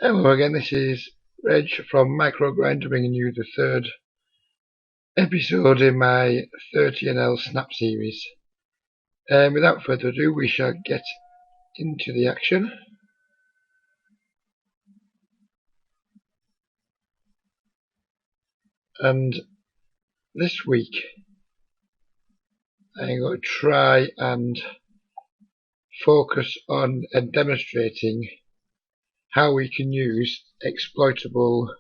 Hello again, this is Reg from Microgrinder bringing you the third episode in my 30NL Snap series. Without further ado, we shall get into the action. And this week, I'm going to try and focus on demonstrating how we can use exploitable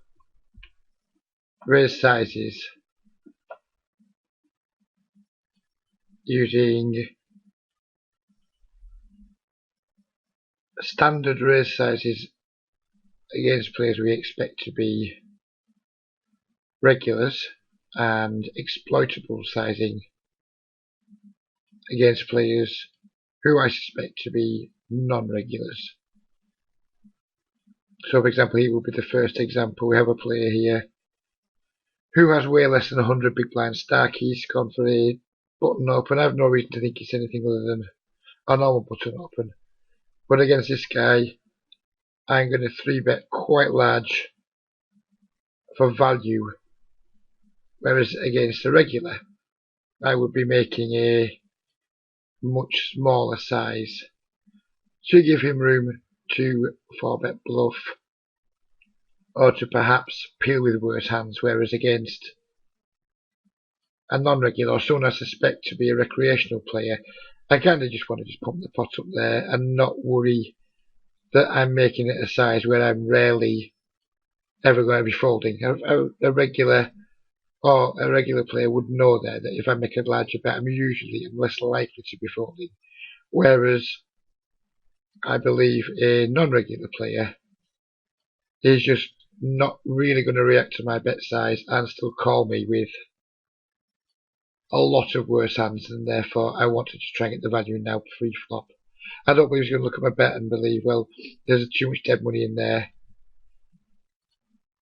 raise sizes using standard raise sizes against players we expect to be regulars and exploitable sizing against players who I suspect to be non-regulars. So for example, here will be the first example. We have a player here who has way less than 100 big blind stack. He's gone for a button open. I have no reason to think it's anything other than a normal button open. But against this guy, I'm going to 3-bet quite large for value, whereas against a regular, I would be making a much smaller size to give him room to 4-bet bluff or to perhaps peel with worse hands, whereas against a non-regular or someone I suspect to be a recreational player, I kind of just want to just pump the pot up there and not worry that I'm making it a size where I'm rarely ever going to be folding. A regular player would know there that if I make a larger bet, I'm less likely to be folding. Whereas I believe a non-regular player is just not really going to react to my bet size and still call me with a lot of worse hands, and therefore I wanted to try and get the value now pre-flop. I don't believe he's going to look at my bet and believe, well, there's too much dead money in there,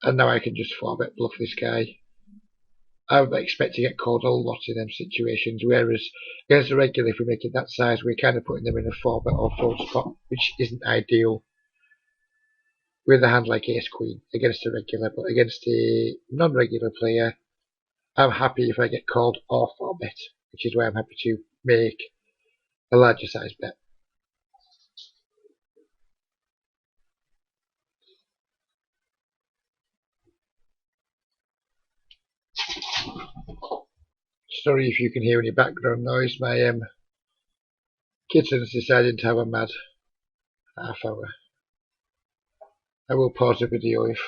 and now I can just 4-bet bluff this guy. I would expect to get called a lot in them situations, whereas against a regular, if we make it that size, we're kind of putting them in a 4-bet or fold spot, which isn't ideal with a hand like ace-queen against a regular. But against a non-regular player, I'm happy if I get called or 4-bet, which is why I'm happy to make a larger size bet. Sorry if you can hear any background noise. My kitten's decided to have a mad half hour. I will pause the video if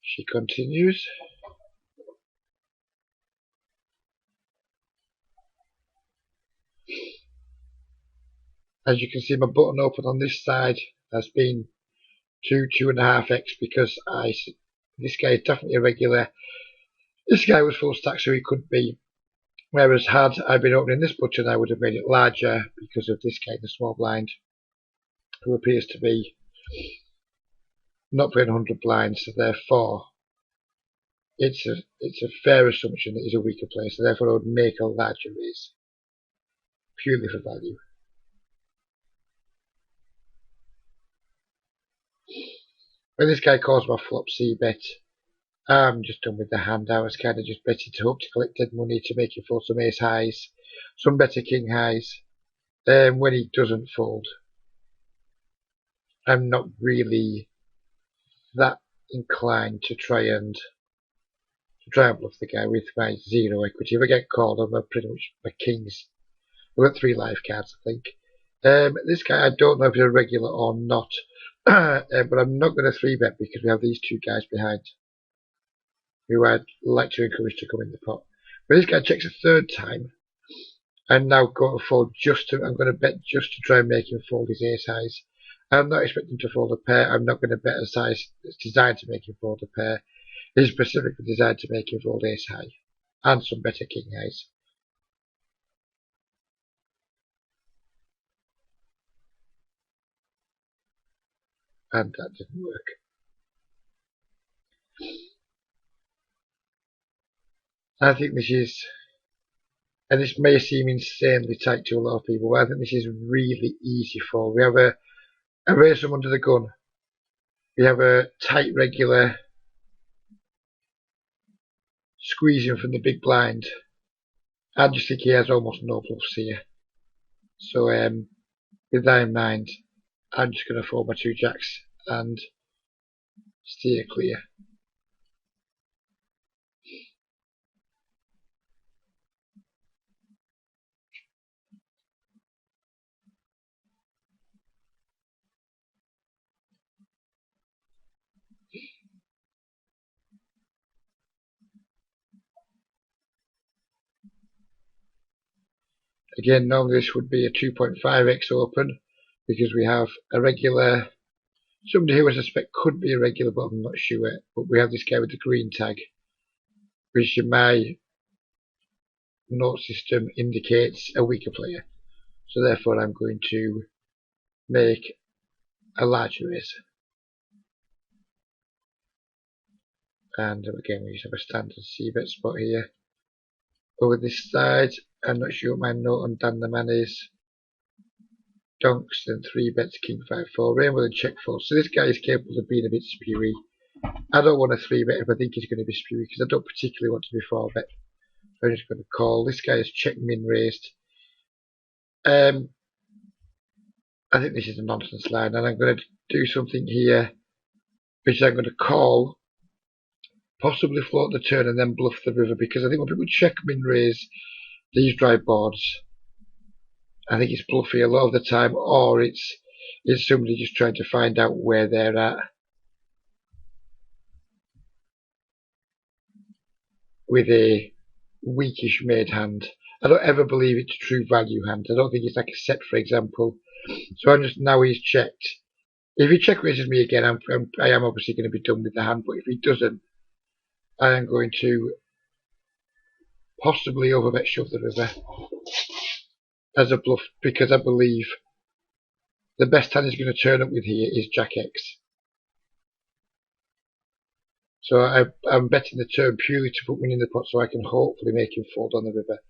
she continues. As you can see, my button open on this side has been 2.5x because this guy is definitely a regular. This guy was full stack, so he could be. Whereas had I been opening this button, I would have made it larger because of this guy in the small blind, who appears to be not playing 100 blinds. So therefore, it's a fair assumption that he's a weaker player. So therefore, I would make a larger raise purely for value. When this guy calls my flop c-bet, I'm just done with the hand. I was kind of just betting to hope to collect dead money to make him fold some ace highs, some better king highs. When he doesn't fold, I'm not really that inclined to try and bluff the guy with my 0 equity. If I get called, I'm pretty much my kings. I've got 3 live cards, I think. This guy, I don't know if he's a regular or not, but I'm not going to 3-bet because we have these 2 guys behind who I'd like to encourage to come in the pot. But this guy checks a 3rd time. I'm now going to fold I'm going to bet just to try and make him fold his ace highs. I'm not expecting to fold a pair. I'm not going to bet a size that's designed to make him fold a pair. It's specifically designed to make him fold ace high and some better king highs. And that didn't work. I think this is, and this may seem insanely tight to a lot of people, but I think this is really easy for. We have a raise from under the gun We have a tight regular squeezing from the big blind. I just think he has almost no bluffs here. So with that in mind, I'm just going to fold my 2 jacks and steer clear. Again, normally this would be a 2.5x open because we have a regular, somebody who I suspect could be a regular, but I'm not sure. But we have this guy with the green tag, which in my note system indicates a weaker player. So therefore I'm going to make a larger raise. And again, we just have a standard c-bet spot here. Over this side, I'm not sure what my note on Dan the Man is. Donks, then 3 bets, king 5-4, rainbow, then check 4. So this guy is capable of being a bit spewy. I don't want a 3-bet if I think he's going to be spewy because I don't particularly want to be 4-bet. So I'm just going to call. This guy is check min raised. I think this is a nonsense line, and I'm going to do something here, which I'm going to call, possibly float the turn and then bluff the river, because I think when people check min raise these dry boards, I think it's bluffy a lot of the time, or it's somebody just trying to find out where they're at with a weakish made hand. I don't ever believe it's a true value hand. I don't think it's like a set, for example. So I'm just, now he's checked. If he check raises me again, I am obviously going to be done with the hand. But if he doesn't, I am going to possibly overbet shove the river as a bluff, because I believe the best hand he's going to turn up with here is Jack X. So I'm betting the turn purely to put money in the pot so I can hopefully make him fold on the river.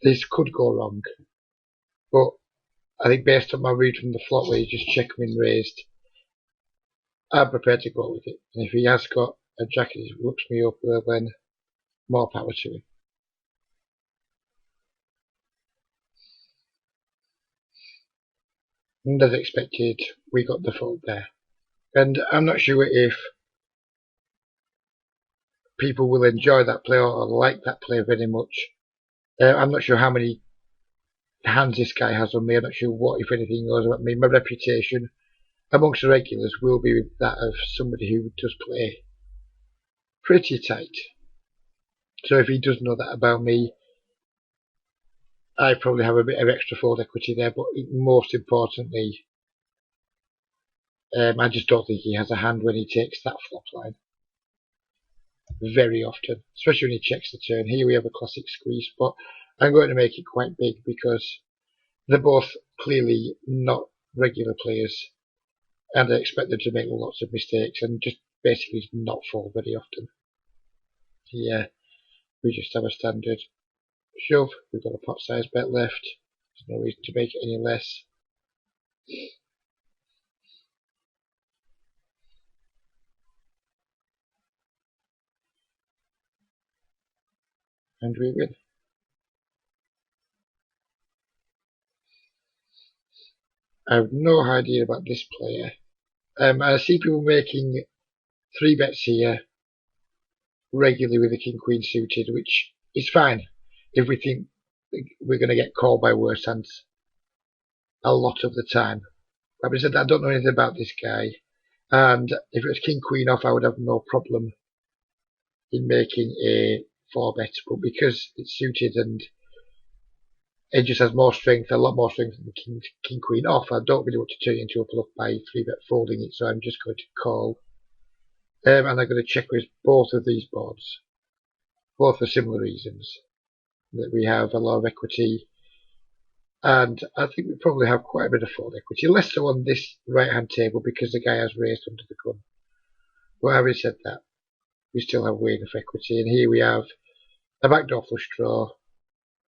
This could go wrong, but I think based on my read from the flop where he just check min raised, I'm prepared to go with it. And if he has got a jack and he looks me up, well then more power to him. And as expected, we got the fold there. And I'm not sure if people will enjoy that play or like that play very much. I'm not sure how many hands this guy has on me. I'm not sure what, if anything, knows about me. My reputation amongst the regulars will be that of somebody who does play pretty tight. So if he does know that about me, I probably have a bit of extra fold equity there. But most importantly, I just don't think he has a hand when he takes that flop line. Very often, especially when he checks the turn. Here we have a classic squeeze spot. I'm going to make it quite big because they're both clearly not regular players, and I expect them to make lots of mistakes and just basically not fall very often. Here we just have a standard shove. We've got a pot size bet left. There's no reason to make it any less. And we win. I have no idea about this player. I see people making 3 bets here regularly with the king queen suited, which is fine if we think we're going to get called by worse hands a lot of the time. Having said that, I don't know anything about this guy, and if it was king queen off, I would have no problem in making a 4 bet, but because it's suited and it just has more strength, a lot more strength than the king queen off, I don't really want to turn it into a bluff by 3 bet folding it, so I'm just going to call. And I'm going to check with both of these boards, both for similar reasons, that we have a lot of equity, and I think we probably have quite a bit of fold equity, less so on this right hand table because the guy has raised under the gun. But having said that, we still have way enough equity, and here we have a backdoor flush draw.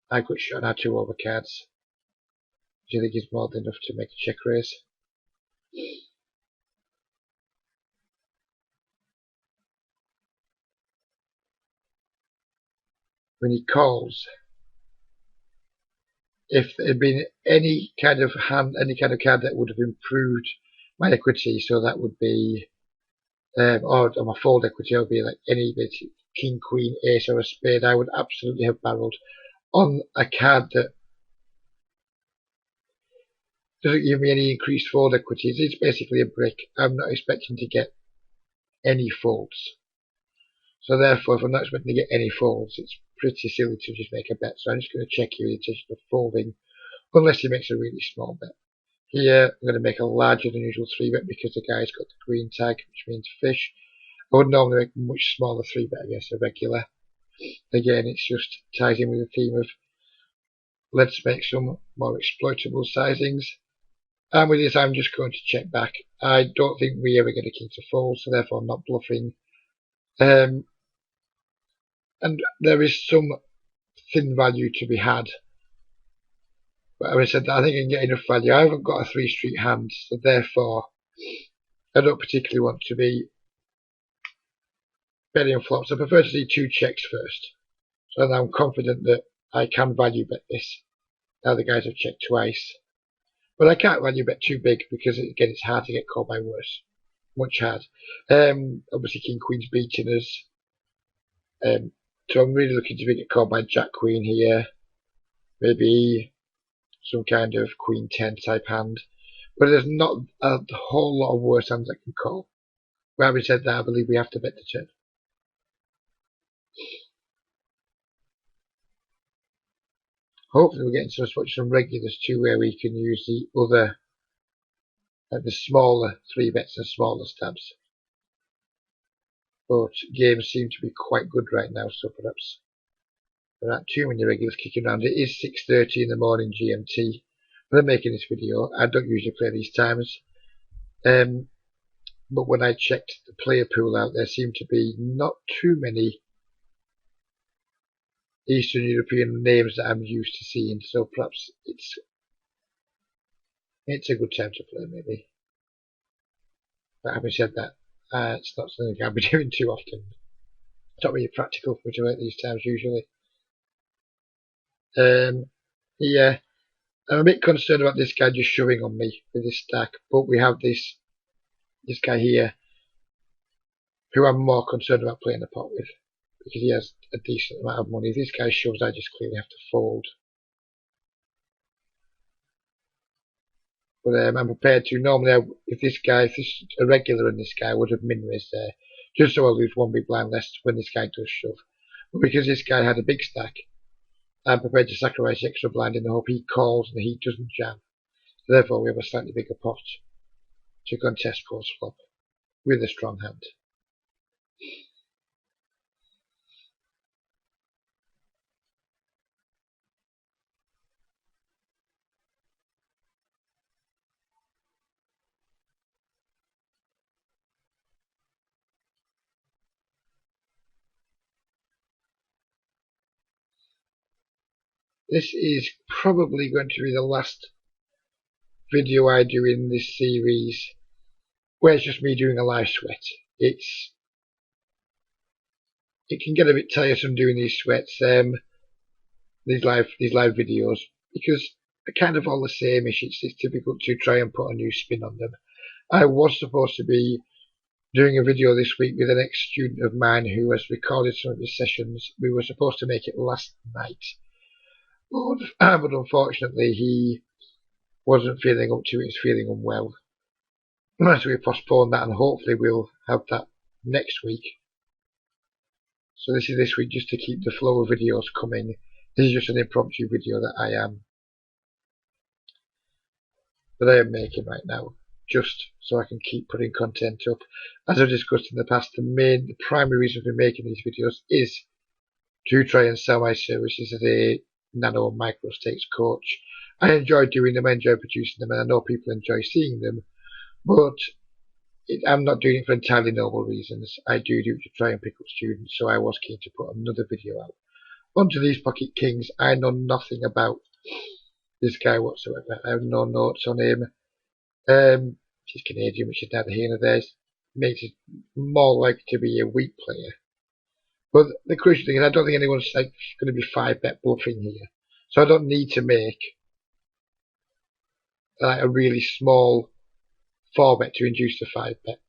I got shot on our 2 overcards, which I think is more than enough to make a check raise. when he calls, if there had been any kind of hand, any kind of card that would have improved my equity, so that would be, or my fold equity, would be like any bit, king, queen, ace, or a spade, I would absolutely have barreled on a card that doesn't give me any increased fold equities. It's basically a brick. I'm not expecting to get any folds. So therefore, if I'm not expecting to get any folds, it's pretty silly to just make a bet. So I'm just going to check here the intention of folding, unless he makes a really small bet. Here, I'm going to make a larger than usual 3-bet because the guy's got the green tag, which means fish. I would normally make a much smaller 3-bet against a regular. Again, it just ties in with the theme of let's make some more exploitable sizings. And with this, I'm just going to check back. I don't think we ever get a king to fold, so therefore I'm not bluffing. And there is some thin value to be had. But having said that, I think I can get enough value. I haven't got a 3-street hand, so therefore I don't particularly want to be betting on flops. I prefer to see 2 checks first. So now I'm confident that I can value bet this. Now the guys have checked twice. But I can't value bet too big because, again, it's hard to get called by worse. Much hard. Obviously, King Queen's beating us. So I'm really looking to get called by Jack Queen here. Maybe some kind of Queen 10 type hand. But there's not a whole lot of worse hands I can call. But having said that, I believe we have to bet the turn. Hopefully we're getting some regulars too, where we can use the other, the smaller 3-bets and smaller stabs. But games seem to be quite good right now, so perhaps there aren't too many regulars kicking around. It is 6:30 in the morning GMT when I'm making this video. I don't usually play these times. But when I checked the player pool out, there seemed to be not too many Eastern European names that I'm used to seeing, so perhaps it's a good time to play, maybe. But having said that, it's not something I'll be doing too often. It's not really practical for me to work these times usually. Yeah, I'm a bit concerned about this guy just shoving on me with this stack, but we have this guy here who I'm more concerned about playing the pot with because he has a decent amount of money. If this guy shoves, I just clearly have to fold. But I'm prepared to. Normally, if this a regular in this guy, I would have min-raised there, just so I lose 1 big blind less when this guy does shove. But because this guy had a big stack, I'm prepared to sacrifice extra blind in the hope he calls and he doesn't jam. So therefore, we have a slightly bigger pot to contest post flop with a strong hand. This is probably going to be the last video I do in this series where it's just me doing a live sweat. It can get a bit tiresome doing these sweats, these live videos, because they're kind of all the same-ish. It's difficult to try and put a new spin on them. I was supposed to be doing a video this week with an ex-student of mine who has recorded some of his sessions. We were supposed to make it last night, but unfortunately he wasn't feeling up to it. He's feeling unwell. So we postponed that, and hopefully we'll have that next week. So this is this week just to keep the flow of videos coming. This is just an impromptu video that I am making right now, just so I can keep putting content up. As I've discussed in the past, the primary reason for making these videos is to try and sell my services as a nano and micro stakes coach. I enjoy doing them, I enjoy producing them, and I know people enjoy seeing them, but I'm not doing it for entirely noble reasons. I do it to try and pick up students, so I was keen to put another video out. Onto these Pocket Kings. I know nothing about this guy whatsoever. I have no notes on him. He's Canadian, which is neither here nor there. Makes it more likely to be a weak player. But the crucial thing is I don't think anyone's like going to be 5-bet bluffing here. So I don't need to make like a really small 4-bet to induce the 5-bet.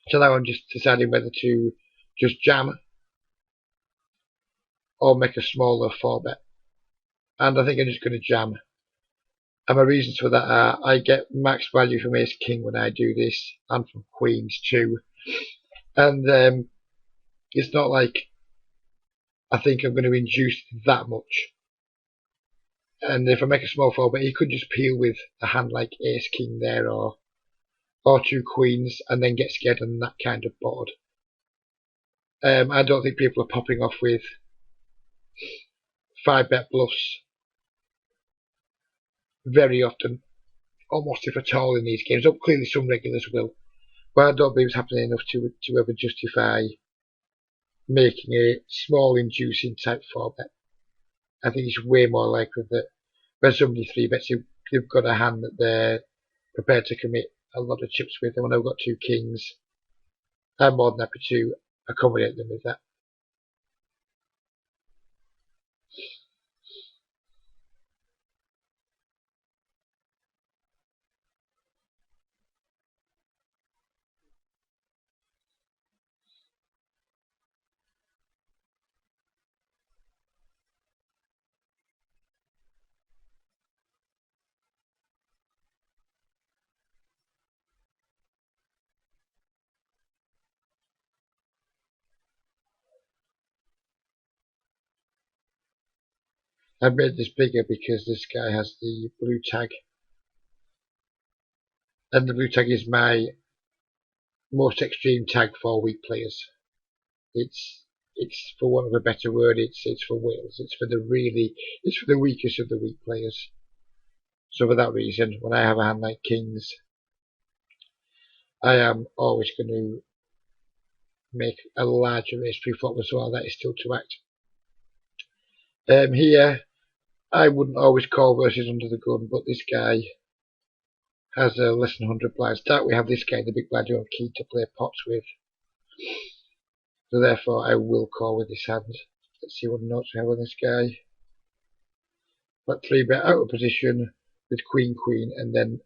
So now I'm just deciding whether to just jam or make a smaller 4-bet. And I think I'm just going to jam. And my reasons for that are I get max value from Ace King when I do this, and from Queens too. And it's not like I think I'm going to induce that much. And if I make a small 4-bet, he could just peel with a hand like Ace King there, or 2 Queens, and then get scared on that kind of board. I don't think people are popping off with 5-bet bluffs very often, almost if at all in these games. Oh, clearly some regulars will, but I don't believe it's happening enough to ever justify making a small inducing type 4-bet. I think it's way more likely that when somebody 3-bets, they've got a hand that they're prepared to commit a lot of chips with, and when I've got 2 kings, I'm more than happy to accommodate them with that. I've made this bigger because this guy has the blue tag, and the blue tag is my most extreme tag for weak players. It's for want of a better word, it's for whales. It's for the weakest of the weak players. So for that reason, when I have a hand like kings, I am always going to make a larger raise pre-flop as well. That is still to act. Here, I wouldn't always call versus under the gun, but this guy has a less than 100 blind start. We have this guy, the big blind, who I'm keen to play pots with. So therefore, I will call with this hand. Let's see what notes we have on this guy. But 3-bet out of position with queen, queen, and then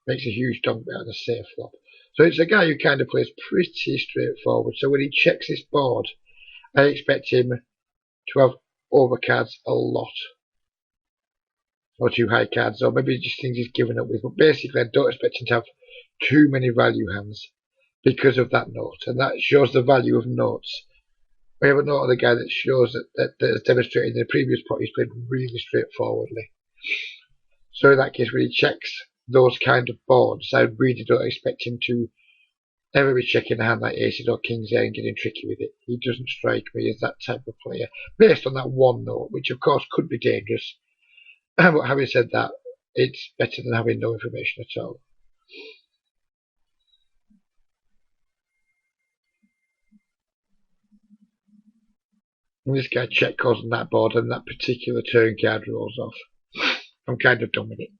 makes a huge donk bet on a safe flop. So it's a guy who kind of plays pretty straightforward. So when he checks this board, I expect him to have overcards a lot. Or 2 high cards, or maybe just things he's given up with. But basically, I don't expect him to have too many value hands because of that note. And that shows the value of notes. We have a note on the guy that shows that has demonstrated in the previous pot he's played really straightforwardly. So in that case, when he checks those kind of boards, I really don't expect him to ever be checking a hand like aces or kings there and getting tricky with it. He doesn't strike me as that type of player, based on that one note, which of course could be dangerous. But having said that, it's better than having no information at all. And this guy check calls on that board, and that particular turn card rolls off. I'm kind of done with it.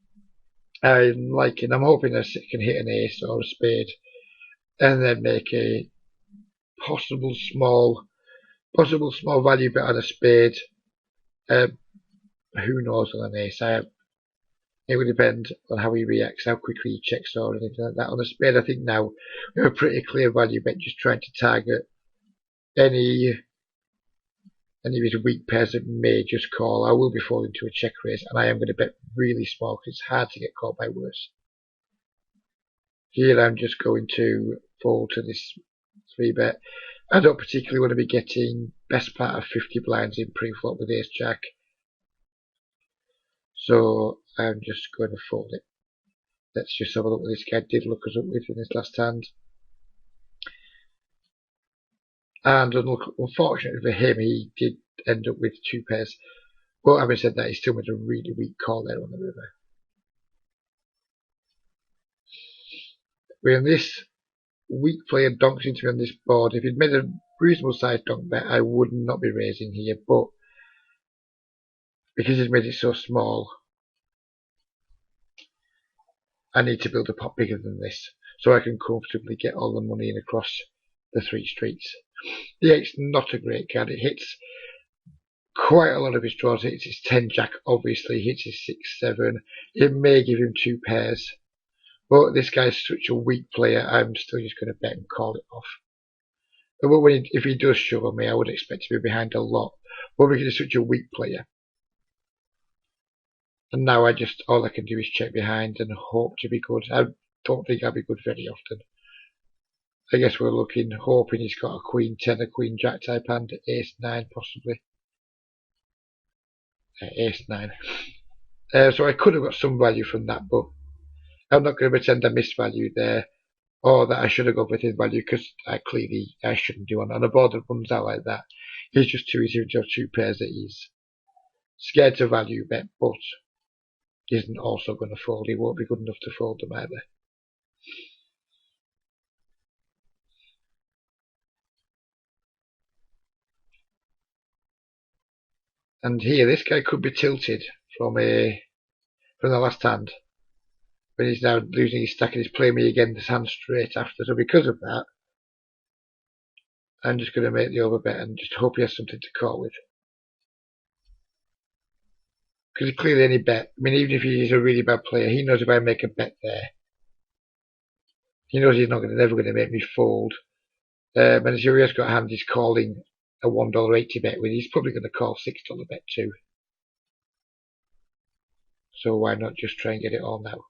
I'm liking. I'm hoping I can hit an ace or a spade, and then make a possible small value bet on a spade. Who knows on an ace? It would depend on how he reacts, how quickly he checks or anything like that. On a spade, I think now we have a pretty clear value bet, just trying to target any of his weak pairs that may just call. I will be falling to a check raise, and I am going to bet really small because it's hard to get called by worse. Here I'm just going to fold to this 3-bet. I don't particularly want to be getting best part of 50 blinds in pre-flop with ace jack. So I'm just going to fold it. Let's just have a look what this guy did look us up with in his last hand. And unfortunately for him, he did end up with 2 pairs. But having said that, he still made a really weak call there on the river. When this weak player donks into me on this board, if he'd made a reasonable sized donk bet, I would not be raising here. But because he's made it so small, I need to build a pot bigger than this so I can comfortably get all the money in across the 3 streets. The 8's not a great card. It hits quite a lot of his draws. It hits his 10 jack, obviously. It hits his 6 7. It may give him 2 pairs. But this guy's such a weak player, I'm still just going to bet and call it off. But if he does shove on me, I would expect to be behind a lot. But because he's such a weak player. And now all I can do is check behind and hope to be good. I don't think I'll be good very often. I guess we're hoping he's got a Queen 10, a Queen Jack type hand, Ace 9 possibly. Ace 9. So I could have got some value from that, but I'm not going to pretend I missed value there, or that I should have gone with his value, because I shouldn't do on a board that runs out like that. He's just too easy to have 2 pairs that he's scared to value bet, but isn't also going to fold. He won't be good enough to fold them either. And here, this guy could be tilted from the last hand, when he's now losing his stack and he's playing me again this hand straight after. So because of that, I'm just going to make the overbet and just hope he has something to call with. Because clearly any bet, I mean, even if he's a really bad player, he knows if I make a bet there, he knows he's never going to make me fold. And as he has got a hand, he's calling a $1.80 bet with. He's probably going to call $6 bet too. So why not just try and get it all now?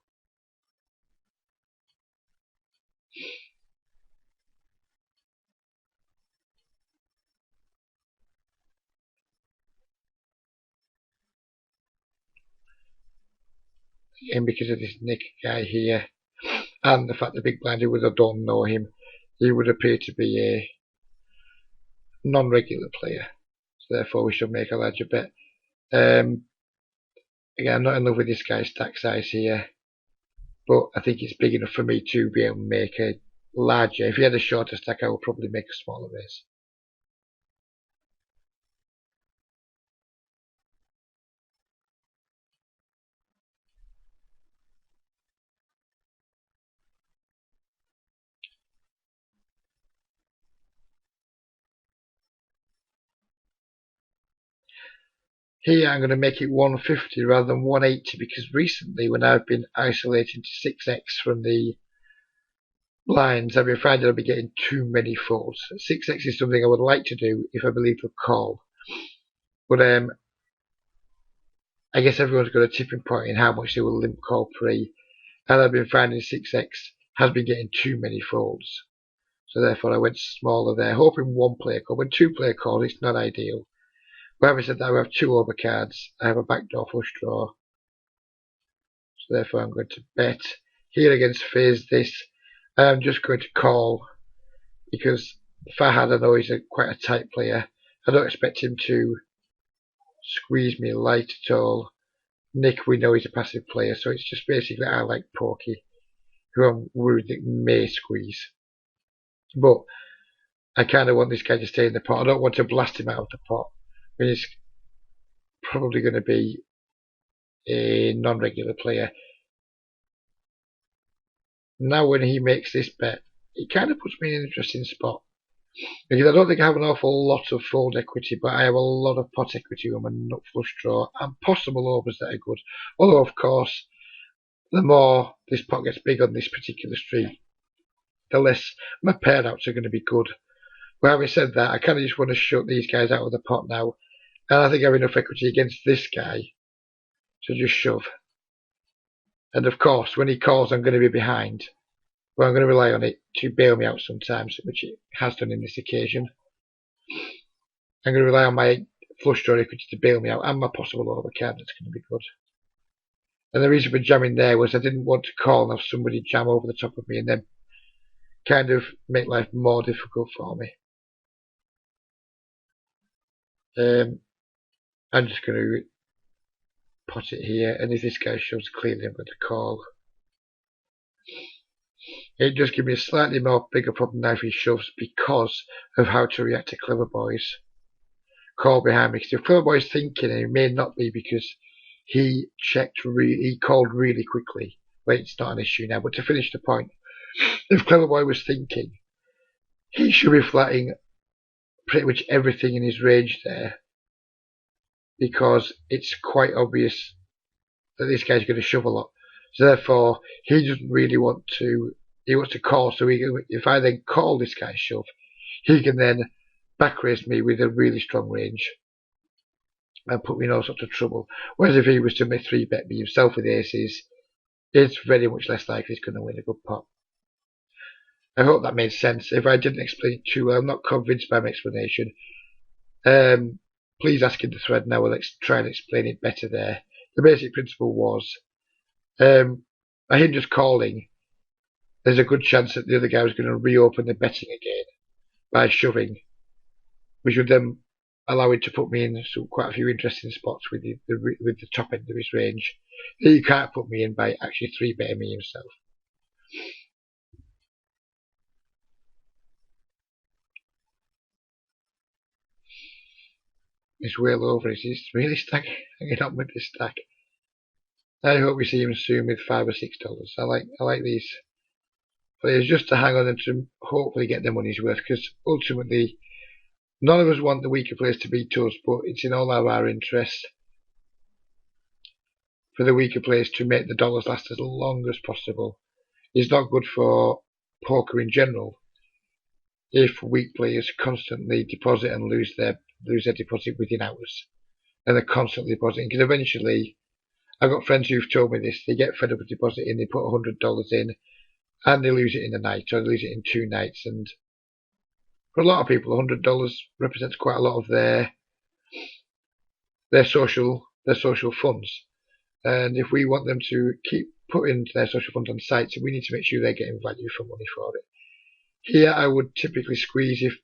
And because of this Nick guy here, and the fact that Big Blind, I don't know him, he would appear to be a non-regular player. So therefore we should make a larger bet. Again, I'm not in love with this guy's stack size here, but I think it's big enough for me to be able to make a larger. If he had a shorter stack, I would probably make a smaller raise. Here I'm going to make it 150 rather than 180, because recently when I've been isolating to 6x from the blinds, I've been finding I'll be getting too many folds. 6x is something I would like to do if I believe the call. But I guess everyone's got a tipping point in how much they will limp call pre, and I've been finding 6x has been getting too many folds. So therefore I went smaller there, hoping 1 player call. When 2 player calls, it's not ideal. But having said that, I have 2 overcards. I have a backdoor flush draw. So therefore I'm going to bet. Here against FaZe this, I'm just going to call, because Fahad, I know he's quite a tight player. I don't expect him to squeeze me light at all. Nick, we know he's a passive player, so it's just basically I like Porky, who I'm worried that may squeeze. But I kind of want this guy to stay in the pot. I don't want to blast him out of the pot. I mean, he's probably going to be a non-regular player. Now when he makes this bet, it kind of puts me in an interesting spot. Because I don't think I have an awful lot of fold equity, but I have a lot of pot equity on my nut flush draw and possible overs that are good. Although, of course, the more this pot gets big on this particular street, the less my pairouts are going to be good. But having said that, I kind of just want to shut these guys out of the pot now. And I think I have enough equity against this guy to just shove. And of course, when he calls, I'm going to be behind. But I'm going to rely on it to bail me out sometimes, which it has done in this occasion. I'm going to rely on my flush draw equity to bail me out, and my possible overcard that's going to be good. And the reason for jamming there was I didn't want to call and have somebody jam over the top of me and then kind of make life more difficult for me. I'm just going to pot it here, and if this guy shoves clearly, I'm going to call. It does give me a slightly more bigger problem now if he shoves, because of how to react to Clever Boy's call behind me. Because if Clever Boy's thinking, and it may not be because he called really quickly. Well, it's not an issue now, but to finish the point, if Clever Boy was thinking, he should be flatting pretty much everything in his range there, because it's quite obvious that this guy's going to shove a lot. So therefore, he doesn't really want to. He wants to call. So if I then call this guy's shove, he can then back race me with a really strong range and put me in all sorts of trouble. Whereas if he was to 3-bet me himself with aces, it's very much less likely he's going to win a good pot. I hope that made sense. If I didn't explain it too well, I'm not convinced by my explanation. Please ask in the thread and I will try and explain it better there. The basic principle was, by him just calling, there's a good chance that the other guy was going to reopen the betting again by shoving, which would then allow him to put me in quite a few interesting spots with the top end of his range that he can't put me in by actually 3-betting me himself. It's well over. He's really hanging on with this stack. I hope we see him soon with $5 or $6. I like these players just to hang on and to hopefully get their money's worth, because ultimately none of us want the weaker players to beat us, but it's in all of our interests for the weaker players to make the dollars last as long as possible. It's not good for poker in general if weak players constantly deposit and lose their deposit within hours, and they're constantly depositing, because eventually, I've got friends who've told me this, they get fed up with depositing, they put $100 in and they lose it in a night, or they lose it in 2 nights, and for a lot of people $100 represents quite a lot of their social funds. And if we want them to keep putting their social funds on sites, we need to make sure they're getting value for money for it. Here I would typically squeeze if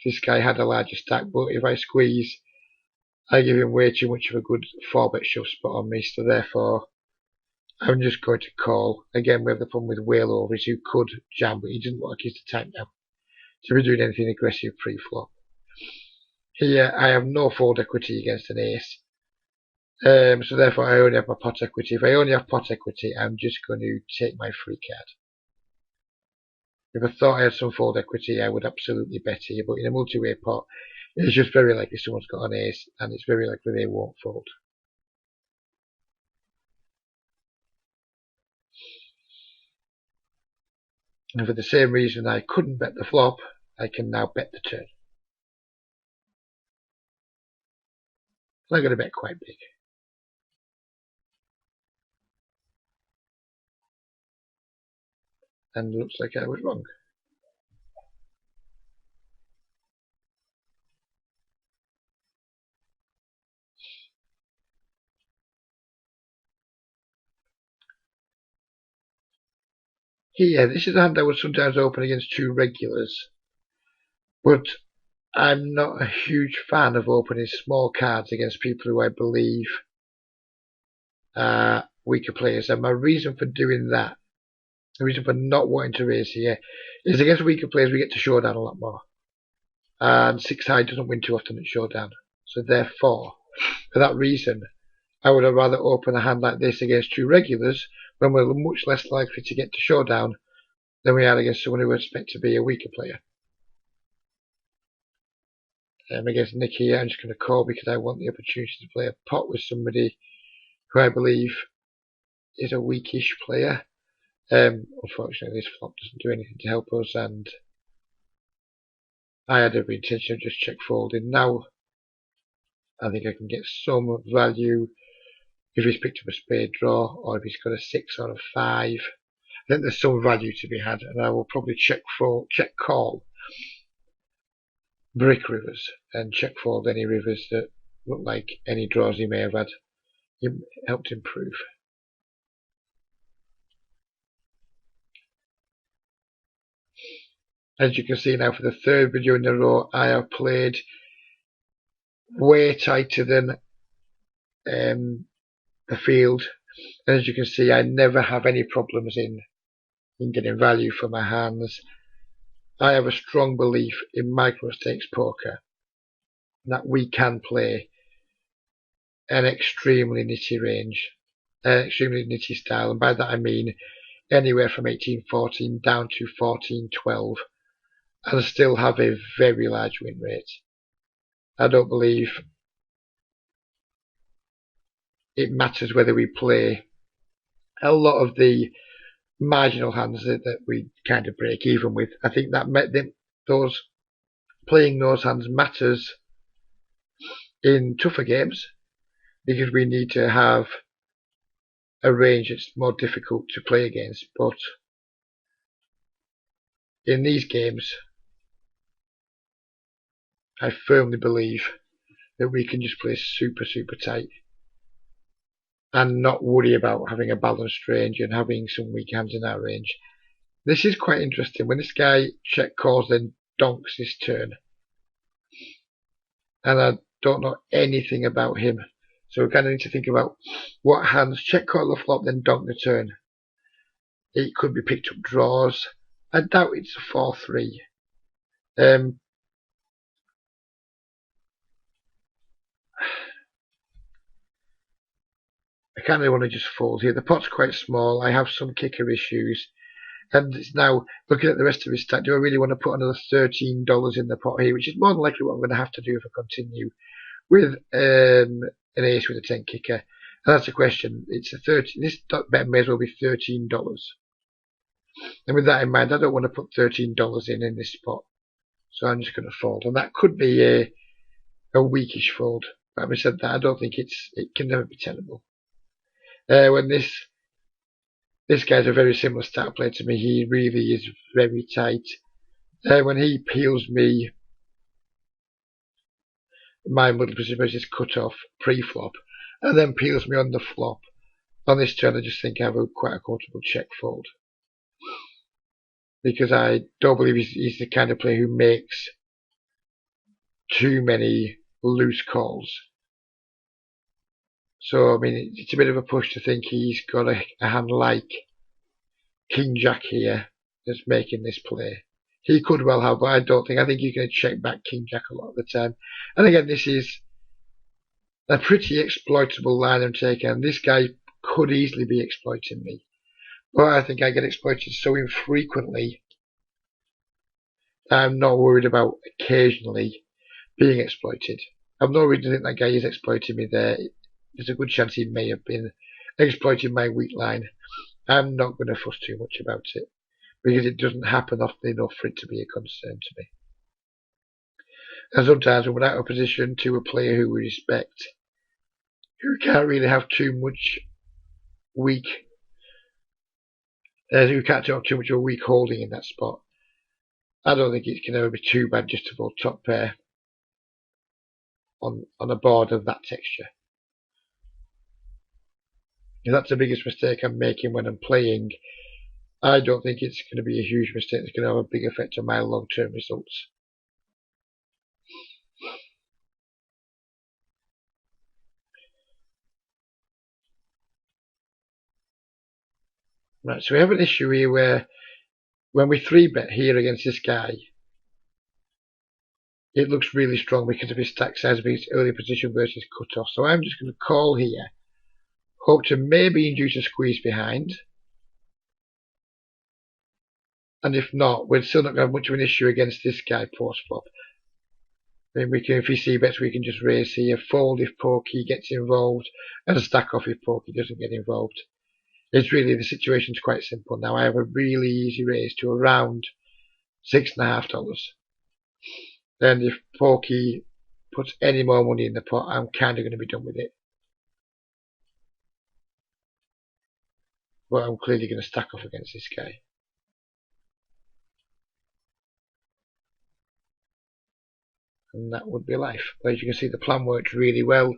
this guy had a larger stack, but if I squeeze, I give him way too much of a good 4-bet shove spot on me, so therefore I'm just going to call. Again, we have the problem with whale overs who could jam, but he doesn't look like he's the type now to be doing anything aggressive pre-flop. Here I have no fold equity against an ace, so therefore I only have my pot equity. If I only have pot equity, I'm just going to take my free card. If I thought I had some fold equity, I would absolutely bet here, but in a multi-way pot, it's just very likely someone's got an ace, and it's very likely they won't fold. And for the same reason I couldn't bet the flop, I can now bet the turn. I'm going to bet quite big. And it looks like I was wrong. Here, this is a hand I would sometimes open against 2 regulars, but I'm not a huge fan of opening small cards against people who I believe are weaker players. And my reason for doing that, the reason for not wanting to raise here, is against weaker players we get to showdown a lot more. And 6 high doesn't win too often at showdown. So therefore, for that reason, I would have rather open a hand like this against 2 regulars when we're much less likely to get to showdown than we are against someone who we expect to be a weaker player. Against Nick here, I'm just going to call because I want the opportunity to play a pot with somebody who I believe is a weakish player. Unfortunately, this flop doesn't do anything to help us, and I had every intention of just check folding. Now, I think I can get some value if he's picked up a spade draw, or if he's got a 6 or a 5. I think there's some value to be had, and I will probably check call brick rivers and check fold any rivers that look like any draws he may have had. He helped improve. As you can see now, for the 3rd video in a row, I have played way tighter than the field, and as you can see, I never have any problems in getting value for my hands. I have a strong belief in micro stakes poker that we can play an extremely nitty range, an extremely nitty style, and by that I mean anywhere from 18-14 down to 14-12, and still have a very large win rate. I don't believe it matters whether we play a lot of the marginal hands that we kind of break even with. I think that those playing those hands matters in tougher games because we need to have a range that's more difficult to play against. But in these games, I firmly believe that we can just play super, super tight and not worry about having a balanced range and having some weak hands in our range. This is quite interesting. When this guy check calls, then donks this turn, and I don't know anything about him, so we kind of need to think about what hands check call the flop, then donk the turn. It could be picked up draws. I doubt it's a 4-3. I kind of want to just fold here. The pot's quite small. I have some kicker issues. And it's now looking at the rest of his stack. Do I really want to put another $13 in the pot here, which is more than likely what I'm going to have to do if I continue with an ace with a 10 kicker? And that's the question. It's a 13. This bet may as well be $13. And with that in mind, I don't want to put $13 in this spot, so I'm just going to fold. And that could be a weakish fold. But having said that, I don't think it can never be tenable. When this guy's a very similar start player to me. He really is very tight. When he peels me my middle position is cut off pre-flop, and then peels me on the flop, on this turn I just think I have quite a comfortable check fold. Because I don't believe he's the kind of player who makes too many loose calls. So, I mean, it's a bit of a push to think he's got a hand like King Jack here that's making this play. He could well have, but I don't think. I think he's going to check back King Jack a lot of the time. And again, this is a pretty exploitable line I'm taking, and this guy could easily be exploiting me. But I think I get exploited so infrequently, I'm not worried about occasionally being exploited. I've no reason to think that guy is exploiting me there. There's a good chance he may have been exploiting my weak line. I'm not going to fuss too much about it, because it doesn't happen often enough for it to be a concern to me. And sometimes when we're out of position to a player who we respect, who can't really have too much weak, who can't have too much of a weak holding in that spot, I don't think it can ever be too bad just to fold top pair on a board of that texture. If that's the biggest mistake I'm making when I'm playing, I don't think it's going to be a huge mistake that's going to have a big effect on my long-term results. Right, so we have an issue here where when we 3-bet here against this guy, it looks really strong because of his stack size of his early position versus cut-off. So I'm just going to call here, hope to maybe induce a squeeze behind. And if not, we're still not going to have much of an issue against this guy post-flop. Then we can, if he c-bets, we can just raise here, fold if Porky gets involved, and stack off if Porky doesn't get involved. It's really, the situation's quite simple now. I have a really easy raise to around $6.50. Then if Porky puts any more money in the pot, I'm kind of going to be done with it. But I'm clearly going to stack off against this guy. And that would be life. But as you can see, the plan worked really well.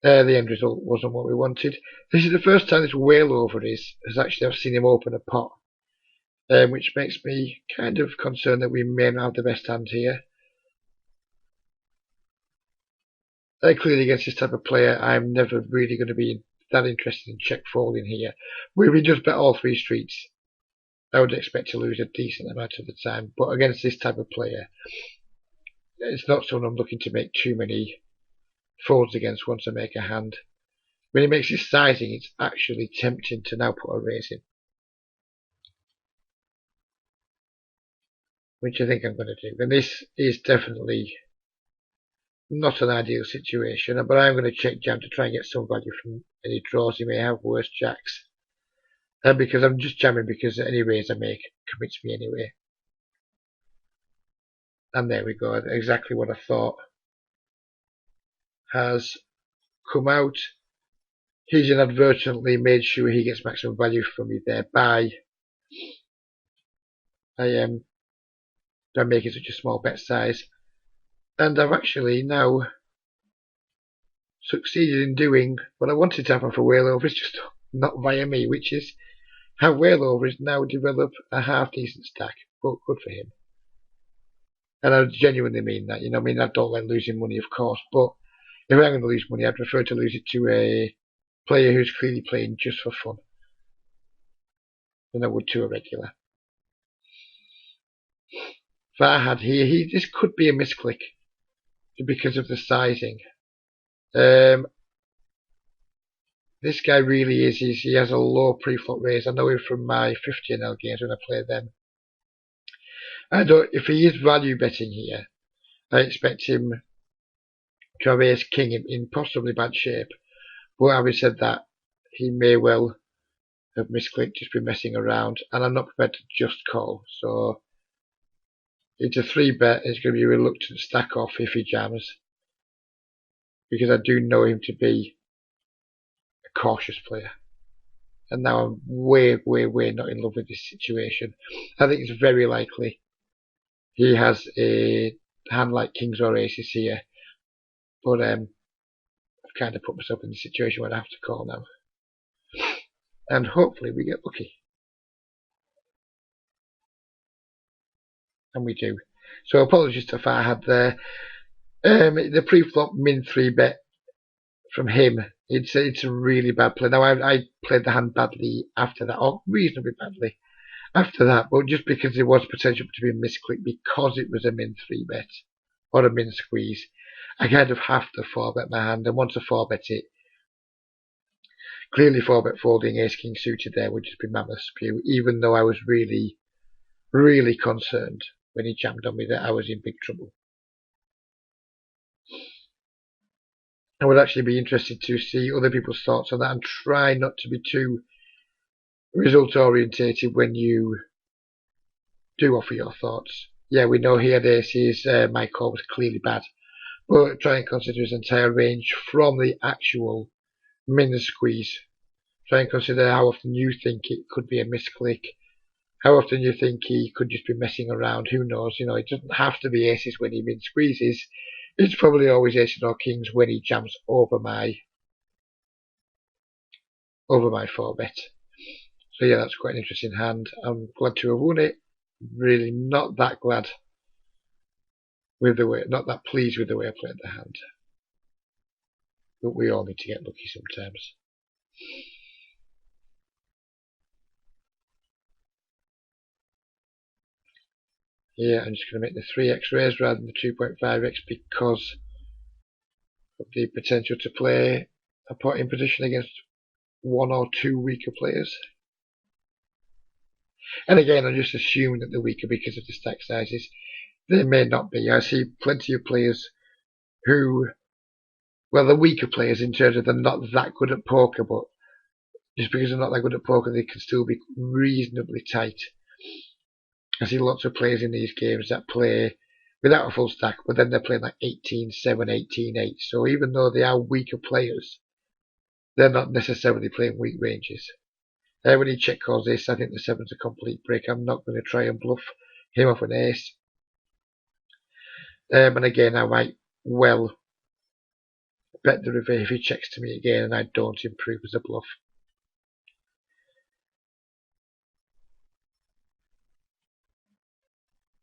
The end result wasn't what we wanted. This is the first time this whale over has actually I've seen him open a pot, which makes me kind of concerned that we may not have the best hand here. Clearly against this type of player, I'm never really going to be that interested in check folding here. Where we just bet all 3 streets, I would expect to lose a decent amount of the time. But against this type of player, it's not someone I'm looking to make too many folds against once I make a hand. When he makes his sizing, it's actually tempting to now put a raise in, which I think I'm going to do. And this is definitely not an ideal situation, but I'm going to check jam to try and get some value from any draws he may have, worse jacks. And because I'm just jamming because any raise I make commits me anyway. And there we go, exactly what I thought has come out. He's inadvertently made sure he gets maximum value from me there by making such a small bet size. And I've actually now succeeded in doing what I wanted to happen for whale over, it's just not via me, which is have whale over is now develop a half decent stack, but good for him. And I genuinely mean that, I mean, I don't like losing money, of course, but if I'm going to lose money, I'd prefer to lose it to a player who's clearly playing just for fun than I would to a regular. Farhad here, this could be a misclick because of the sizing. This guy really is, he has a low pre-flop raise. I know him from my 50NL games when I played them. If he is value betting here, I expect him to have ace king in possibly bad shape. But having said that, he may well have misclicked, just been messing around, and I'm not prepared to just call. So it's a 3-bet. It's going to be a reluctant stack off if he jams, because I do know him to be a cautious player. And now I'm way not in love with this situation. I think it's very likely he has a hand like kings or aces here, but I've kind of put myself in the situation where I have to call now, and hopefully we get lucky, and we do. So apologies to Farhad there. The pre-flop min 3-bet from him, it's a really bad play. Now I played the hand badly after that, or reasonably badly after that, but just because there was potential to be a misclick because it was a min 3-bet or a min squeeze, I kind of have to 4-bet my hand, and once I 4-bet it, clearly 4-bet folding ace king suited there would just be mammoth spew, even though I was really concerned when he jammed on me that I was in big trouble. I would actually be interested to see other people's thoughts on that, and try not to be too result orientated when you do offer your thoughts. Yeah, we know he had aces, my call was clearly bad, but try and consider his entire range from the actual min squeeze. Try and consider how often you think it could be a misclick, how often you think he could just be messing around. Who knows? It doesn't have to be aces when he min squeezes. It's probably always aces or kings when he jams over my 4-bet. So yeah, that's quite an interesting hand. I'm glad to have won it. Really not that glad with the way, not that pleased with the way I played the hand. But we all need to get lucky sometimes. Here I'm just going to make the 3x raise rather than the 2.5x because of the potential to play a pot in position against 1 or 2 weaker players. And again, I'm just assuming that they're weaker because of the stack sizes. They may not be. I see plenty of players who, well, they're weaker players in terms of they're not that good at poker, but just because they're not that good at poker, they can still be reasonably tight. I see lots of players in these games that play without a full stack, but then they're playing like 18-7, 18-8. So even though they are weaker players, they're not necessarily playing weak ranges. When he check calls this, I think the 7's a complete break. I'm not going to try and bluff him off an ace. And again, I might well bet the river if he checks to me again and I don't improve as a bluff.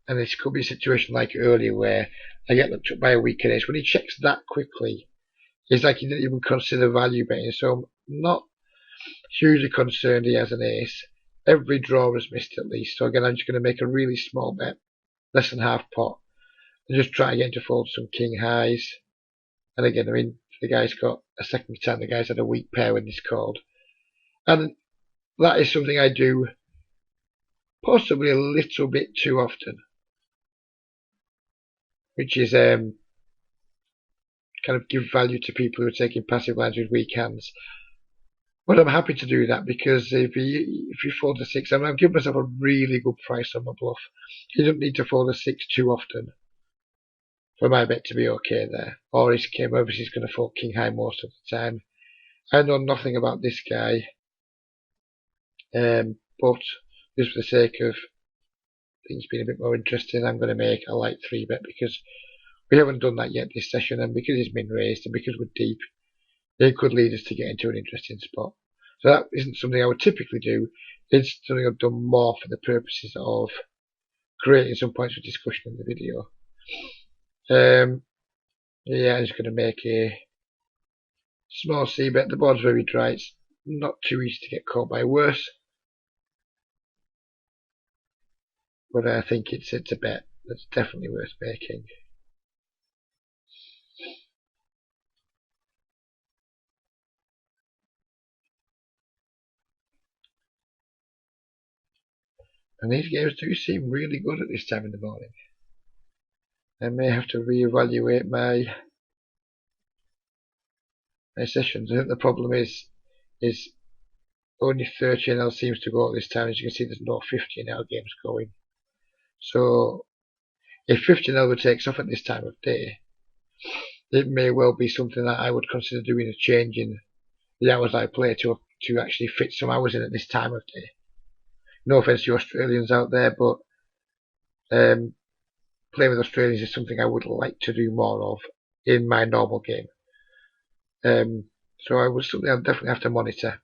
And this could be a situation like earlier where I get looked up by a weaker ace. When he checks that quickly, it's like he didn't even consider value betting. So I'm not hugely concerned he has an ace. Every draw is missed at least. So again, I'm just going to make a really small bet, less than half pot, and just try again to fold some king highs. And again, I mean, the guy's got a second time. The guy's had a weak pair when he's called. And that is something I do possibly a little bit too often, which is kind of give value to people who are taking passive lines with weak hands. But I'm happy to do that because if you fold a 6, I've given myself a really good price on my bluff. You don't need to fold a 6 too often for my bet to be okay there. Or his game, obviously he's going to fold king high most of the time. I know nothing about this guy, but just for the sake of things being a bit more interesting, I'm going to make a light 3 bet because we haven't done that yet this session, and because he's been raised and because we're deep, it could lead us to get into an interesting spot. So that isn't something I would typically do. It's something I've done more for the purposes of creating some points for discussion in the video. Yeah, I'm just going to make a small C bet. The board's very dry. It's not too easy to get caught by worse. But I think it's a bet that's definitely worth making. And these games do seem really good at this time in the morning. I may have to reevaluate my sessions. I think the problem is only 30NL seems to go at this time. As you can see, there's no 50NL games going. So if 50NL takes off at this time of day, it may well be something that I would consider doing a change in the hours I play to actually fit some hours in at this time of day. No offense to Australians out there, but playing with Australians is something I would like to do more of in my normal game. So I was something I'll definitely have to monitor.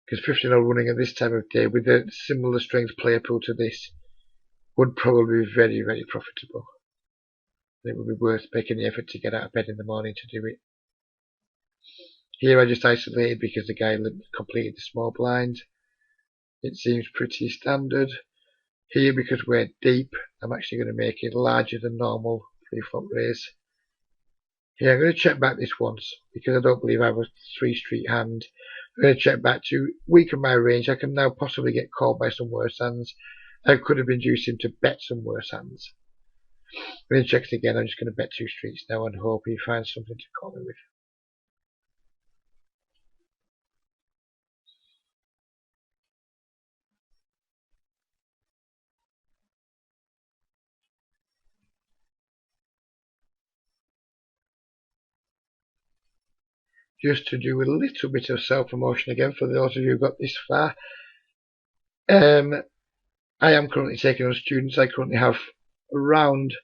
Because 50NL running at this time of day with a similar strength player pool to this would probably be very, very profitable. It would be worth making the effort to get out of bed in the morning to do it. Here I just isolated because the guy completed the small blind. It seems pretty standard. Here, because we're deep, I'm actually going to make it larger than normal pre-flop raise. Here I'm going to check back this once because I don't believe I have a 3 street hand. I'm going to check back to weaken my range. I can now possibly get called by some worse hands. I could have induced him to bet some worse hands. When he checks again, I'm just going to bet 2 streets now and hope he finds something to call me with. Just to do a little bit of self-promotion again for those of you who got this far. I am currently taking on students. I currently have around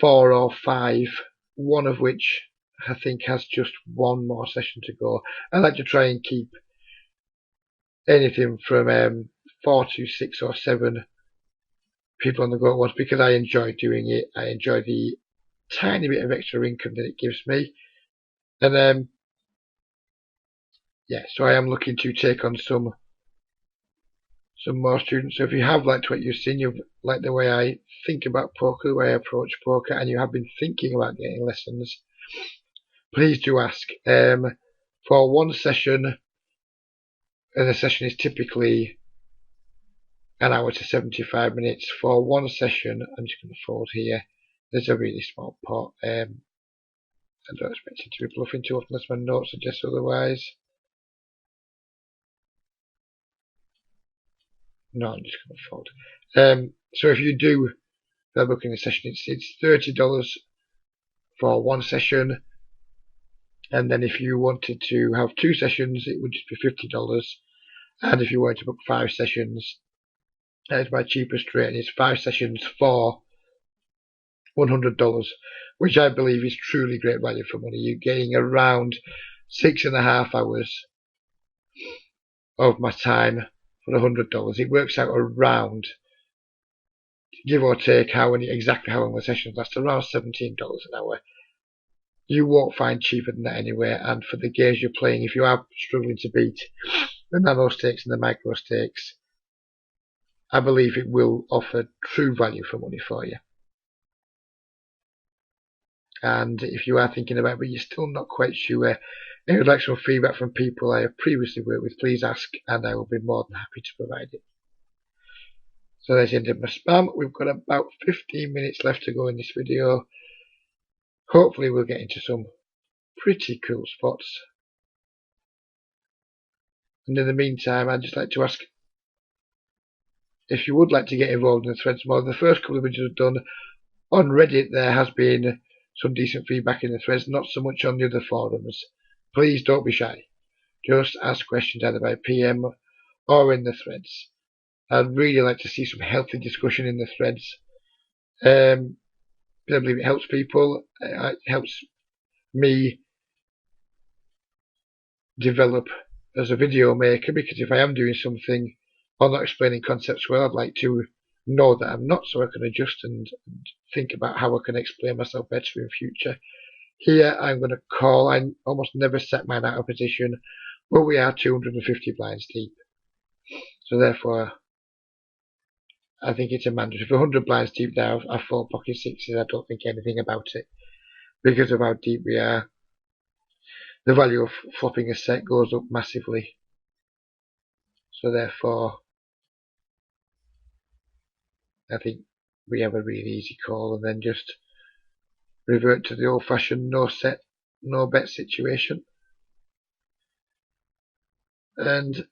4 or 5, one of which I think has just one more session to go. I like to try and keep anything from 4 to 6 or 7 people on the go at once because I enjoy doing it. I enjoy the tiny bit of extra income that it gives me. And yeah, so I am looking to take on some more students. So if you have liked what you've seen, you've liked the way I think about poker, the way I approach poker, and you have been thinking about getting lessons, please do ask. For one session, and the session is typically an hour to 75 minutes. For one session, I'm just going to fold here. There's a really small pot. I don't expect it to be bluffing too often unless my notes suggest otherwise. No, I'm just going to fold. So if you do the booking a session, it's $30 for one session, and then if you wanted to have 2 sessions, it would just be $50. And if you wanted to book 5 sessions, that's my cheapest rate, and it's 5 sessions for $100, which I believe is truly great value for money. You're getting around 6.5 hours of my time for $100. It works out around, give or take, exactly how long the sessions last, around $17 an hour. You won't find cheaper than that anywhere, and for the games you're playing, if you are struggling to beat the nano stakes and the micro stakes, I believe it will offer true value for money for you. And if you are thinking about it, but you're still not quite sure, and you would like some feedback from people I have previously worked with, please ask, and I will be more than happy to provide it. So that's the end of my spam. We've got about 15 minutes left to go in this video. hopefully we'll get into some pretty cool spots. And in the meantime, I'd just like to ask if you would like to get involved in the threads more. The first couple of videos I've done on Reddit, there has been some decent feedback in the threads, not so much on the other forums. Please don't be shy. Just ask questions either by PM or in the threads. I'd really like to see some healthy discussion in the threads. I believe it helps people. It helps me develop as a video maker, because if I am doing something or not explaining concepts well, I'd like to know that I'm not, so I can adjust and think about how I can explain myself better in future. Here I'm going to call. I almost never set mine out of position, but we are 250 blinds deep, so therefore I think it's a mandatory. If 100 blinds deep now, I fall pocket sixes. I don't think anything about it because of how deep we are. The value of flopping a set goes up massively, so therefore I think we have a really easy call, and then just revert to the old-fashioned no set, no bet situation. And I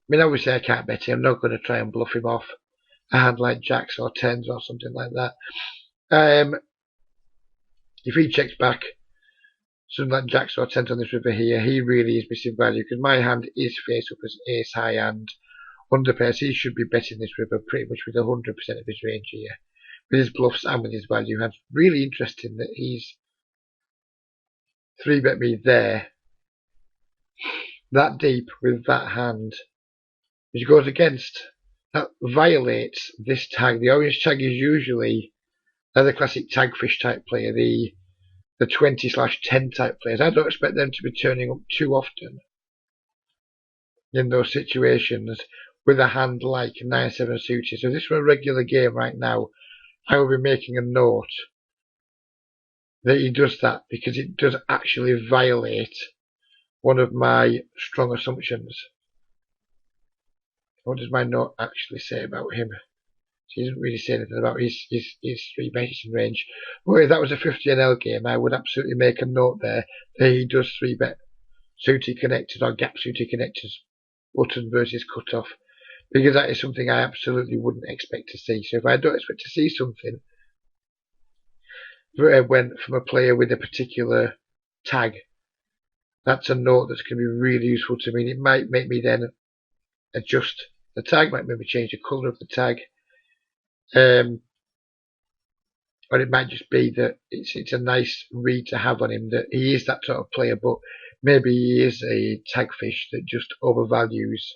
mean, obviously I can't bet him. I'm not going to try and bluff him off a hand like jacks or tens or something like that. If he checks back something like jacks or tens on this river here, he really is missing value, because my hand is face up as ace high and under pairs. He should be betting this river pretty much with 100% of his range here, with his bluffs and with his value hands. Really interesting that he's 3-bet me there that deep with that hand, which goes against, that violates this tag. The orange tag is usually the classic tag fish type player, the 20/10 type players. I don't expect them to be turning up too often in those situations with a hand like 9-7 suited. So if this were a regular game right now, I will be making a note that he does that, because it does actually violate one of my strong assumptions. What does my note actually say about him? He doesn't really say anything about his 3-betting range. But if that was a 50NL game, I would absolutely make a note there that he does 3-bet suited connectors or gap suited connectors, button versus cutoff, because that is something I absolutely wouldn't expect to see. So if I don't expect to see something from a player with a particular tag, that's a note that's going to be really useful to me. And it might make me then adjust the tag, might make me change the colour of the tag, or it might just be that it's a nice read to have on him, that he is that sort of player, but maybe he is a tag fish that just overvalues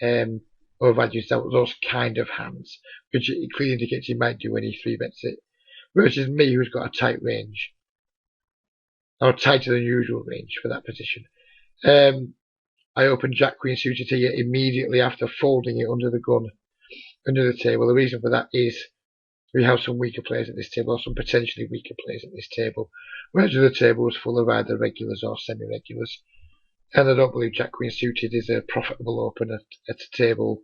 those kind of hands, which it clearly indicates he might do when he 3-bets it, versus me, who's got a tight range, or tighter than usual range for that position. I opened Jack Queen suited here immediately after folding it under the gun, under the table. The reason for that is we have some weaker players at this table, or some potentially weaker players at this table, whereas the table was full of either regulars or semi-regulars. And I don't believe Jack Queen suited is a profitable opener at a table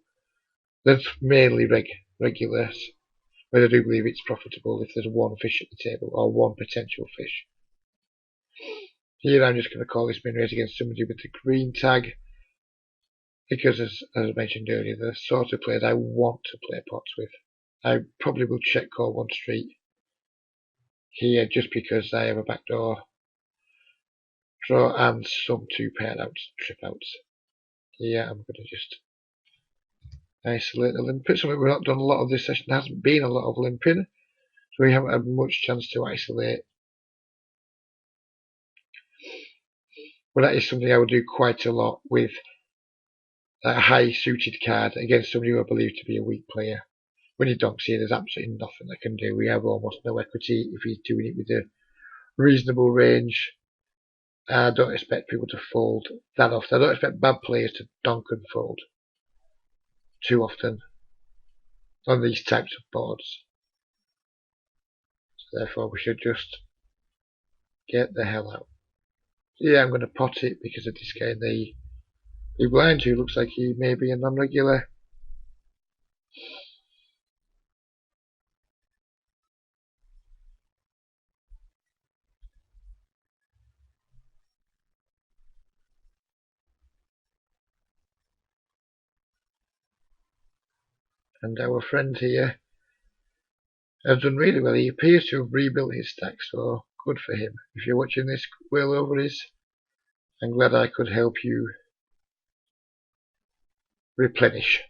that's mainly regulars, but I do believe it's profitable if there's one fish at the table, or one potential fish. Here I'm just going to call this min raise against somebody with the green tag, because as I mentioned earlier, the sort of players I want to play pots with. I probably will check call one street here, just because I have a backdoor draw and some 2-pair outs, trip outs. Here I'm going to just isolate the limping. Something we've not done a lot of this session. There hasn't been a lot of limping, so we haven't had much chance to isolate. But that is something I would do quite a lot with a high suited card against somebody who I believe to be a weak player. When he donks here, there's absolutely nothing I can do. We have almost no equity if he's doing it with a reasonable range. I don't expect people to fold that often. I don't expect bad players to donk and fold too often on these types of boards. So therefore we should just get the hell out. Yeah, I'm going to pot it because of this guy in the big blind, who looks like he may be a non-regular. And our friend here has done really well. He appears to have rebuilt his stack, so good for him. If you're watching this, Whale Over is, I'm glad I could help you replenish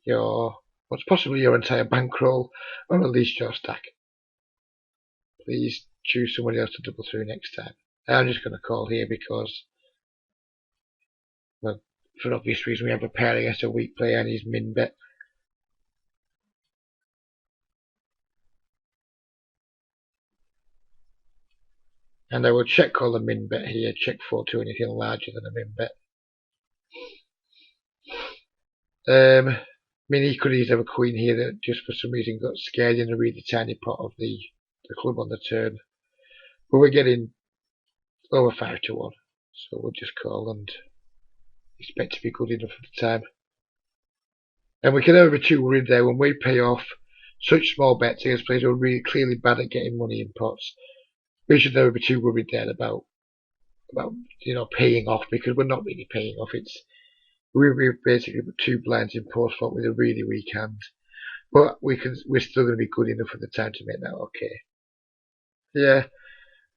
what's possibly your entire bankroll, or at least your stack. Please choose somebody else to double through next time. I'm just going to call here because, well, for obvious reason, we have a pair against a weak player and he's min bet. And I will check call a min bet here, check 4-2 anything larger than a min bet. I mean, he could easily have a queen here that just for some reason got scared in a really tiny pot of the club on the turn. But we're getting over 5-1, so we'll just call and expect to be good enough at the time. And we can never be too worried there when we pay off such small bets against players who are really clearly bad at getting money in pots. We should never be too worried there about paying off, because we're not really paying off. We've basically put 2 blinds in post flop with a really weak hand, but we're still going to be good enough at the time to make that okay. Yeah,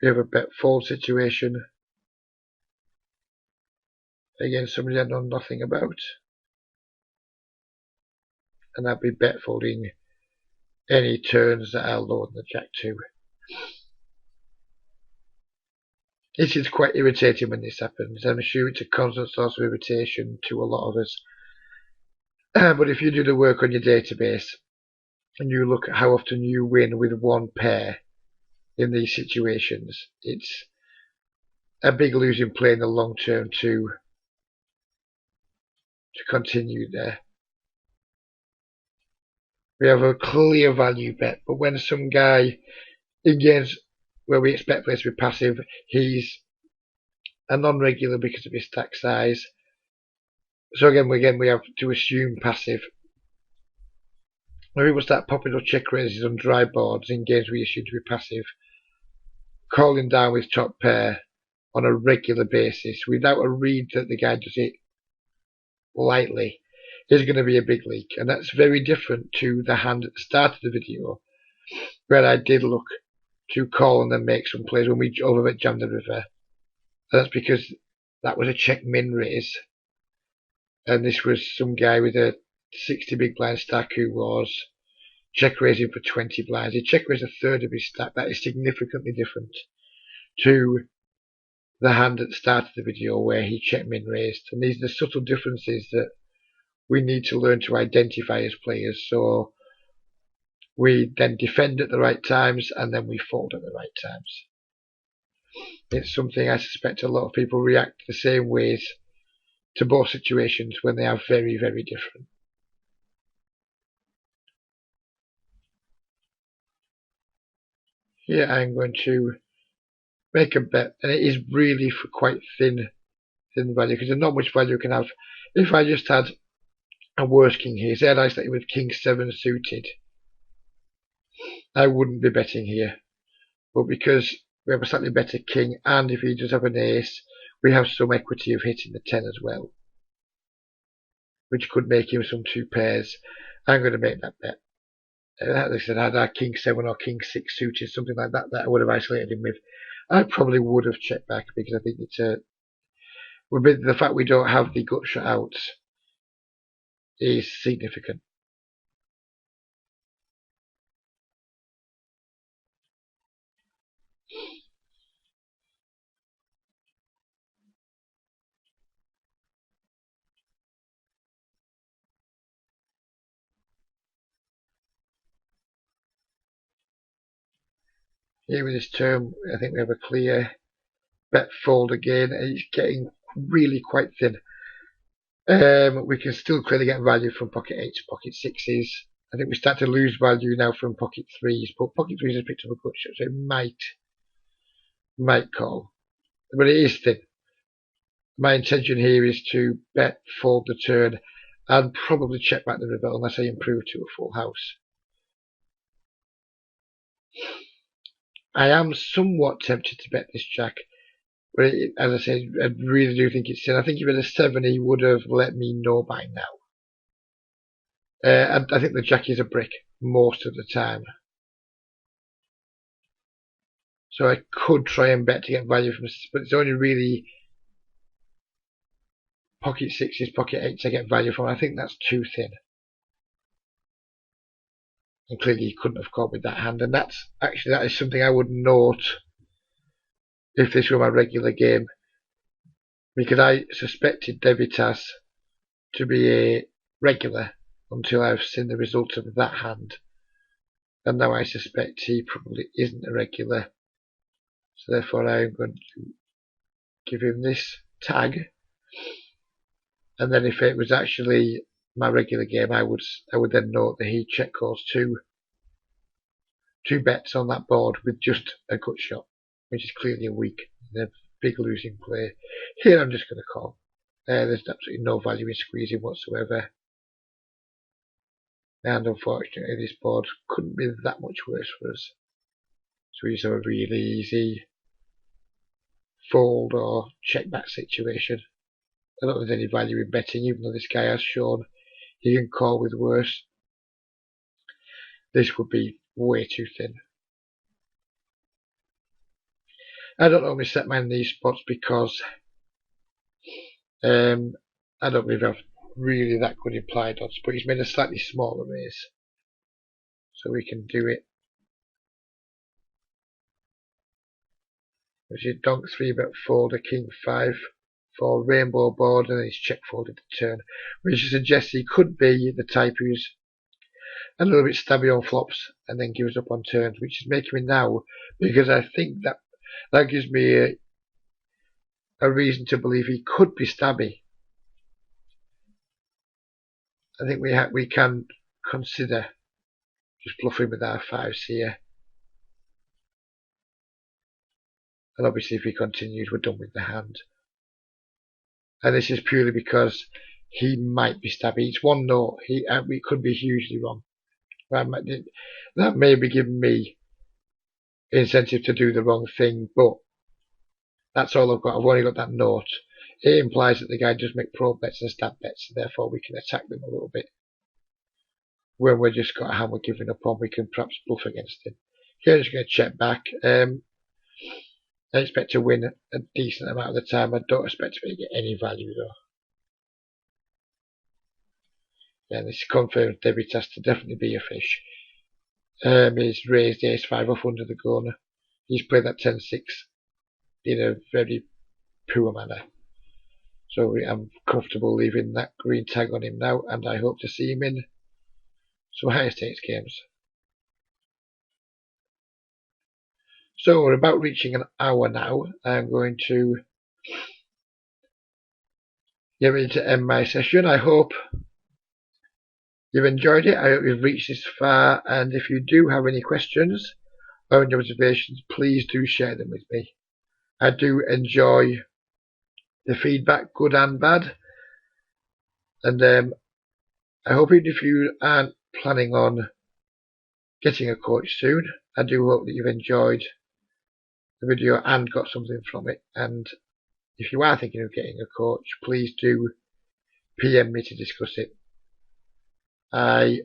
we have a bet fold situation against somebody I know nothing about, and I'll be bet folding any turns that are lower than the jack 2. It is quite irritating when this happens. I'm sure it's a constant source of irritation to a lot of us. But if you do the work on your database and you look at how often you win with one pair in these situations, it's a big losing play in the long term to continue there. We have a clear value bet, but when some guy in games where we expect players to be passive, he's a non-regular because of his stack size. So again, we have to assume passive. When people start popping up check raises on dry boards in games we assume to be passive, calling down with top pair on a regular basis without a read that the guy does it lightly is going to be a big leak. And that's very different to the hand at the start of the video where I did look to call and then make some plays when we overbet jammed the river. And that's because that was a check min raise, and this was some guy with a 60 big blind stack who was check raising for 20 blinds. He check raised a third of his stack. That is significantly different to the hand at the start of the video where he check min raised. And these are the subtle differences that we need to learn to identify as players, so we then defend at the right times and then we fold at the right times. It's something I suspect a lot of people react the same ways to both situations when they are very, very different. Here I'm going to make a bet, and it is really for quite thin value, because there's not much value you can have. If I just had a worse king here, say I started with king 7 suited, I wouldn't be betting here. But because we have a slightly better king, and if he does have an ace, we have some equity of hitting the 10 as well, which could make him some 2 pairs. I'm going to make that bet. As I said, had I king 7 or king 6 suited, something like that, that I would have isolated him with, I probably would have checked back, because I think it's the fact we don't have the gut shut outs is significant. Here with this turn, I think we have a clear bet fold again, and it's getting really quite thin. We can still clearly get value from pocket 8s to pocket 6s. I think we start to lose value now from pocket 3s, but pocket 3s have picked up a good shot, so it might call. But it is thin. My intention here is to bet fold the turn and probably check back the river unless I improve to a full house. I am somewhat tempted to bet this jack, but as I said, I really do think it's thin. I think if it had a 7, he would have let me know by now. And I think the jack is a brick most of the time. So I could try and bet to get value from this, but it's only really pocket sixes, pocket eights I get value from. I think that's too thin. And clearly he couldn't have caught with that hand, and that is something I would note if this were my regular game, because I suspected Devitas to be a regular until I've seen the result of that hand, and now I suspect he probably isn't a regular, so therefore I'm going to give him this tag, and then if it was actually my regular game, I would then note that he check calls two bets on that board with just a gut shot, which is clearly a weak and a big losing play. Here I'm just going to call. There's absolutely no value in squeezing whatsoever, and unfortunately this board couldn't be that much worse for us. So we just have a really easy fold or check back situation. I don't think there's any value in betting, even though this guy has shown he can call with worse. This would be way too thin. I don't normally set mine in these spots because I don't really have really that good implied odds, but he's made a slightly smaller raise, so we can do it. Which is donk 3-bet fold, a king 5 for rainbow board, and he's check folded the turn, which suggests he could be the type who's a little bit stabby on flops and then gives up on turns, which is making me now, because I think that gives me a reason to believe he could be stabby. I think we can consider just bluffing with our 5s here. And obviously if he continues, we're done with the hand. And this is purely because he might be stabby. It's one note. We could be hugely wrong. That may be giving me incentive to do the wrong thing, but that's all I've got. I've only got that note. It implies that the guy does make pro bets and stab bets, so therefore we can attack them a little bit. When we've just got a hand we're giving up on, we can perhaps bluff against him. Here I'm just going to check back. I expect to win a decent amount of the time. I don't expect to get any value though. Yeah, this confirms Devitas to definitely be a fish. He's raised the ace-5 off under the gun. He's played that 10-6 in a very poor manner. So I'm comfortable leaving that green tag on him now, and I hope to see him in some higher stakes games. So we're about reaching an hour now. I'm going to get ready to end my session. I hope you've enjoyed it. I hope you've reached this far, and if you do have any questions or any observations, please do share them with me. I do enjoy the feedback, good and bad, and I hope even if you aren't planning on getting a coach soon, I do hope that you've enjoyed the video and got something from it. And if you are thinking of getting a coach, please do PM me to discuss it. I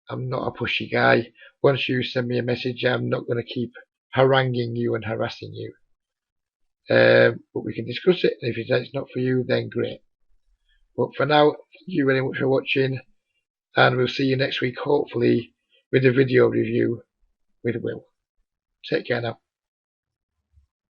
am not a pushy guy. Once you send me a message, I'm not going to keep haranguing you and harassing you. But we can discuss it, and if it's not for you, then great. But for now, thank you very much for watching, and we'll see you next week, hopefully with a video review with Will. Take care now.